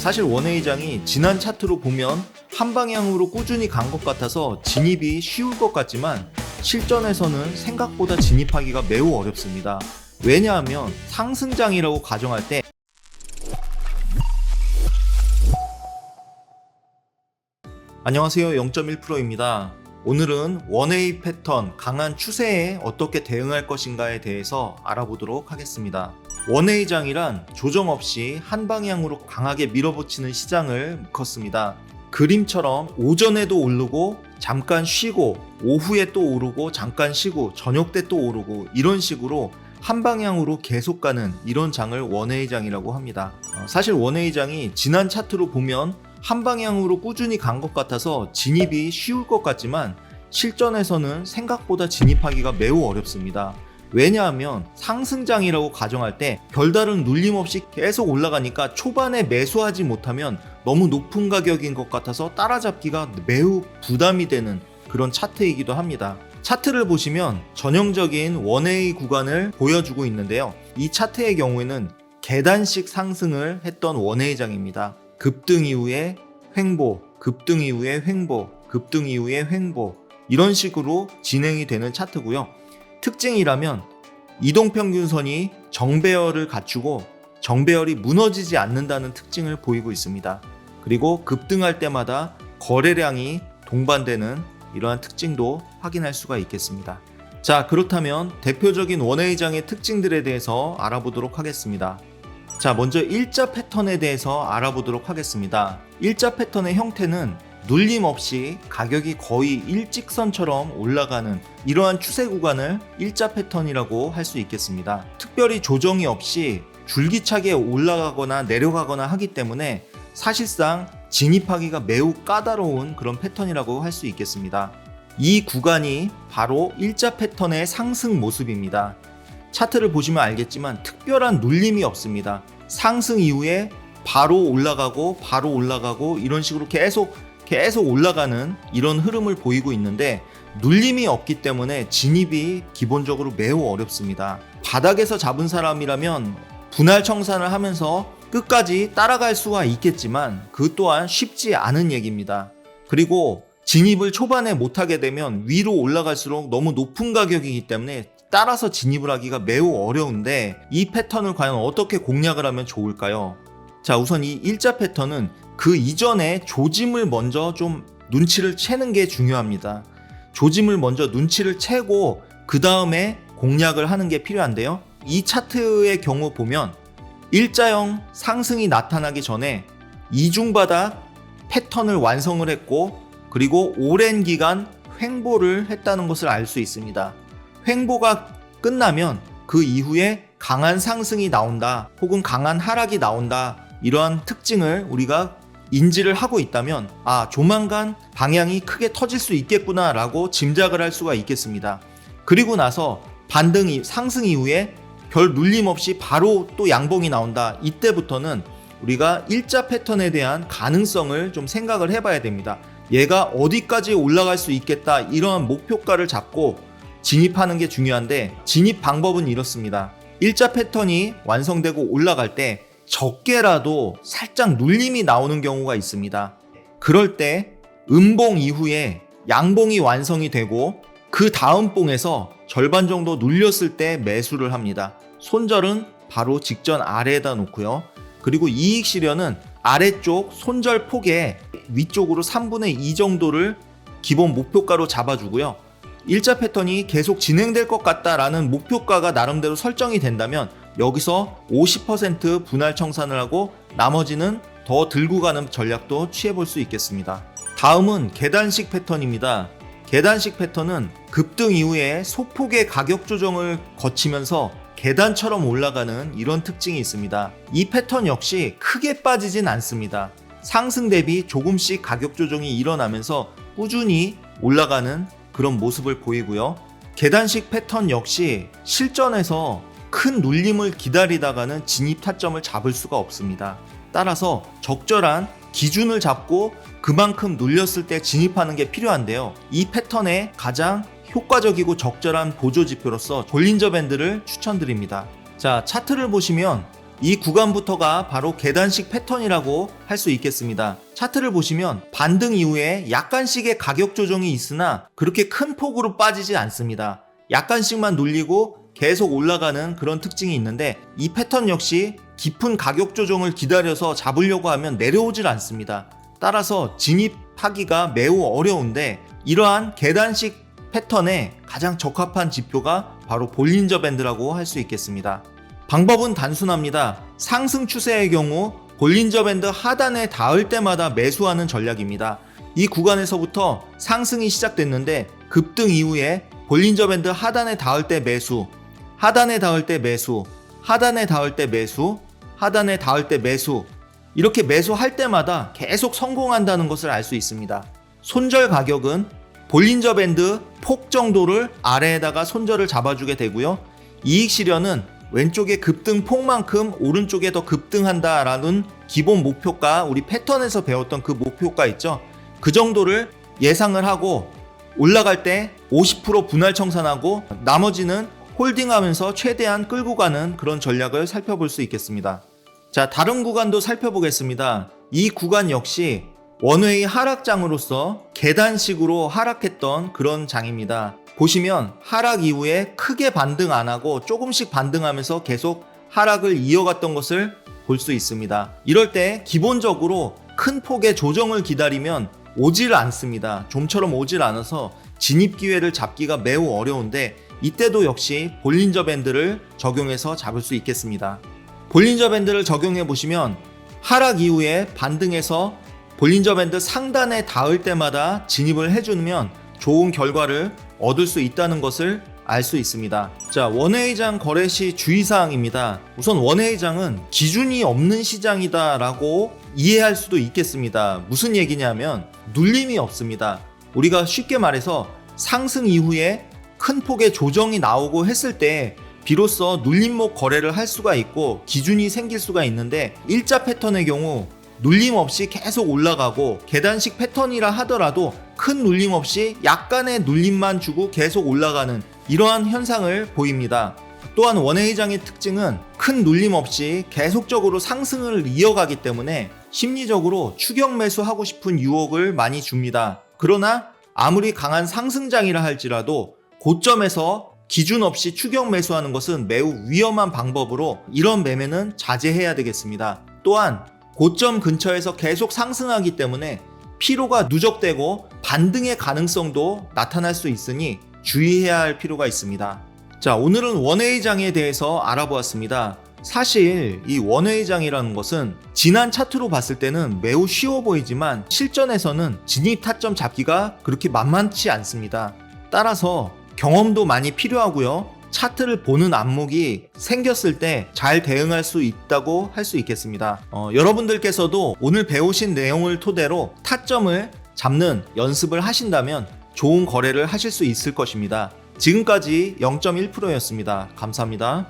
사실 원웨이장이 지난 차트로 보면 한 방향으로 꾸준히 간 것 같아서 진입이 쉬울 것 같지만 실전에서는 생각보다 진입하기가 매우 어렵습니다. 왜냐하면 상승장이라고 가정할 때 안녕하세요, 0.1%입니다. 오늘은 원웨이 패턴, 강한 추세에 어떻게 대응할 것인가에 대해서 알아보도록 하겠습니다. 원웨이장이란 조정 없이 한 방향으로 강하게 밀어붙이는 시장을 일컫습니다. 그림처럼 오전에도 오르고 잠깐 쉬고 오후에 또 오르고 잠깐 쉬고 저녁 때 또 오르고 이런 식으로 한 방향으로 계속 가는 이런 장을 원웨이장이라고 합니다. 사실 원웨이장이 지난 차트로 보면 한 방향으로 꾸준히 간 것 같아서 진입이 쉬울 것 같지만 실전에서는 생각보다 진입하기가 매우 어렵습니다. 왜냐하면 상승장이라고 가정할 때 별다른 눌림 없이 계속 올라가니까 초반에 매수하지 못하면 너무 높은 가격인 것 같아서 따라잡기가 매우 부담이 되는 그런 차트이기도 합니다. 차트를 보시면 전형적인 원웨이 구간을 보여주고 있는데요. 이 차트의 경우에는 계단식 상승을 했던 원웨이장입니다. 급등 이후에 횡보, 급등 이후에 횡보, 급등 이후에 횡보 이런 식으로 진행이 되는 차트고요. 특징이라면 이동평균선이 정배열을 갖추고 정배열이 무너지지 않는다는 특징을 보이고 있습니다. 그리고 급등할 때마다 거래량이 동반되는 이러한 특징도 확인할 수가 있겠습니다. 자, 그렇다면 대표적인 원웨이장의 특징들에 대해서 알아보도록 하겠습니다. 자, 먼저 일자 패턴에 대해서 알아보도록 하겠습니다. 일자 패턴의 형태는 눌림 없이 가격이 거의 일직선처럼 올라가는 이러한 추세 구간을 일자 패턴이라고 할 수 있겠습니다. 특별히 조정이 없이 줄기차게 올라가거나 내려가거나 하기 때문에 사실상 진입하기가 매우 까다로운 그런 패턴이라고 할 수 있겠습니다. 이 구간이 바로 일자 패턴의 상승 모습입니다. 차트를 보시면 알겠지만 특별한 눌림이 없습니다. 상승 이후에 바로 올라가고 이런 식으로 계속 올라가는 이런 흐름을 보이고 있는데 눌림이 없기 때문에 진입이 기본적으로 매우 어렵습니다. 바닥에서 잡은 사람이라면 분할 청산을 하면서 끝까지 따라갈 수가 있겠지만 그 또한 쉽지 않은 얘기입니다. 그리고 진입을 초반에 못하게 되면 위로 올라갈수록 너무 높은 가격이기 때문에 따라서 진입을 하기가 매우 어려운데 이 패턴을 과연 어떻게 공략을 하면 좋을까요? 자, 우선 이 일자 패턴은 그 이전에 조짐을 먼저 좀 눈치를 채는 게 중요합니다. 조짐을 먼저 눈치를 채고 그 다음에 공략을 하는 게 필요한데요. 이 차트의 경우 보면 일자형 상승이 나타나기 전에 이중바닥 패턴을 완성을 했고 그리고 오랜 기간 횡보를 했다는 것을 알 수 있습니다. 횡보가 끝나면 그 이후에 강한 상승이 나온다 혹은 강한 하락이 나온다 이러한 특징을 우리가 인지를 하고 있다면 조만간 방향이 크게 터질 수 있겠구나 라고 짐작을 할 수가 있겠습니다. 그리고 나서 상승 이후에 별 눌림 없이 바로 또 양봉이 나온다. 이때부터는 우리가 일자 패턴에 대한 가능성을 좀 생각을 해봐야 됩니다. 얘가 어디까지 올라갈 수 있겠다 이러한 목표가를 잡고 진입하는 게 중요한데 진입 방법은 이렇습니다. 일자 패턴이 완성되고 올라갈 때 적게라도 살짝 눌림이 나오는 경우가 있습니다. 그럴 때 음봉 이후에 양봉이 완성이 되고 그 다음 봉에서 절반 정도 눌렸을 때 매수를 합니다. 손절은 바로 직전 아래에다 놓고요. 그리고 이익 실현은 아래쪽 손절 폭의 위쪽으로 3분의 2 정도를 기본 목표가로 잡아주고요. 일자 패턴이 계속 진행될 것 같다라는 목표가가 나름대로 설정이 된다면 여기서 50% 분할 청산을 하고 나머지는 더 들고 가는 전략도 취해볼 수 있겠습니다. 다음은 계단식 패턴입니다. 계단식 패턴은 급등 이후에 소폭의 가격 조정을 거치면서 계단처럼 올라가는 이런 특징이 있습니다. 이 패턴 역시 크게 빠지진 않습니다. 상승 대비 조금씩 가격 조정이 일어나면서 꾸준히 올라가는 그런 모습을 보이고요. 계단식 패턴 역시 실전에서 큰 눌림을 기다리다가는 진입 타점을 잡을 수가 없습니다. 따라서 적절한 기준을 잡고 그만큼 눌렸을 때 진입하는 게 필요한데요. 이 패턴의 가장 효과적이고 적절한 보조 지표로서 볼린저 밴드를 추천드립니다. 자, 차트를 보시면 이 구간부터가 바로 계단식 패턴이라고 할 수 있겠습니다. 차트를 보시면 반등 이후에 약간씩의 가격 조정이 있으나 그렇게 큰 폭으로 빠지지 않습니다. 약간씩만 눌리고 계속 올라가는 그런 특징이 있는데, 이 패턴 역시 깊은 가격 조정을 기다려서 잡으려고 하면 내려오질 않습니다. 따라서 진입하기가 매우 어려운데, 이러한 계단식 패턴에 가장 적합한 지표가 바로 볼린저 밴드라고 할 수 있겠습니다. 방법은 단순합니다. 상승 추세의 경우 볼린저 밴드 하단에 닿을 때마다 매수하는 전략입니다. 이 구간에서부터 상승이 시작됐는데 급등 이후에 볼린저 밴드 하단에 닿을 때 매수, 하단에 닿을 때 매수, 하단에 닿을 때 매수, 하단에 닿을 때 매수, 이렇게 매수할 때마다 계속 성공한다는 것을 알 수 있습니다. 손절 가격은 볼린저 밴드 폭 정도를 아래에다가 손절을 잡아주게 되고요. 이익 실현은 왼쪽에 급등 폭만큼 오른쪽에 더 급등한다라는 기본 목표가, 우리 패턴에서 배웠던 그 목표가 있죠. 그 정도를 예상을 하고 올라갈 때 50% 분할 청산하고 나머지는 홀딩하면서 최대한 끌고 가는 그런 전략을 살펴볼 수 있겠습니다. 자, 다른 구간도 살펴보겠습니다. 이 구간 역시 원웨이 하락장으로서 계단식으로 하락했던 그런 장입니다. 보시면 하락 이후에 크게 반등 안 하고 조금씩 반등하면서 계속 하락을 이어갔던 것을 볼 수 있습니다. 이럴 때 기본적으로 큰 폭의 조정을 기다리면 오질 않습니다. 좀처럼 오질 않아서 진입 기회를 잡기가 매우 어려운데, 이때도 역시 볼린저 밴드를 적용해서 잡을 수 있겠습니다. 볼린저 밴드를 적용해 보시면 하락 이후에 반등해서 볼린저 밴드 상단에 닿을 때마다 진입을 해주면 좋은 결과를 얻을 수 있다는 것을 알 수 있습니다. 자, 원웨이장 거래 시 주의사항입니다. 우선 원웨이장은 기준이 없는 시장이다 라고 이해할 수도 있겠습니다. 무슨 얘기냐면 눌림이 없습니다. 우리가 쉽게 말해서 상승 이후에 큰 폭의 조정이 나오고 했을 때 비로소 눌림목 거래를 할 수가 있고 기준이 생길 수가 있는데, 일자 패턴의 경우 눌림 없이 계속 올라가고 계단식 패턴이라 하더라도 큰 눌림 없이 약간의 눌림만 주고 계속 올라가는 이러한 현상을 보입니다. 또한 원웨이장의 특징은 큰 눌림 없이 계속적으로 상승을 이어가기 때문에 심리적으로 추격 매수하고 싶은 유혹을 많이 줍니다. 그러나 아무리 강한 상승장이라 할지라도 고점에서 기준 없이 추격 매수하는 것은 매우 위험한 방법으로 이런 매매는 자제해야 되겠습니다. 또한 고점 근처에서 계속 상승하기 때문에 피로가 누적되고 반등의 가능성도 나타날 수 있으니 주의해야 할 필요가 있습니다. 자, 오늘은 원웨이장에 대해서 알아보았습니다. 사실 이 원웨이장이라는 것은 지난 차트로 봤을 때는 매우 쉬워 보이지만 실전에서는 진입 타점 잡기가 그렇게 만만치 않습니다. 따라서 경험도 많이 필요하고요. 차트를 보는 안목이 생겼을 때 잘 대응할 수 있다고 할 수 있겠습니다. 여러분들께서도 오늘 배우신 내용을 토대로 타점을 잡는 연습을 하신다면 좋은 거래를 하실 수 있을 것입니다. 지금까지 0.1%였습니다. 감사합니다.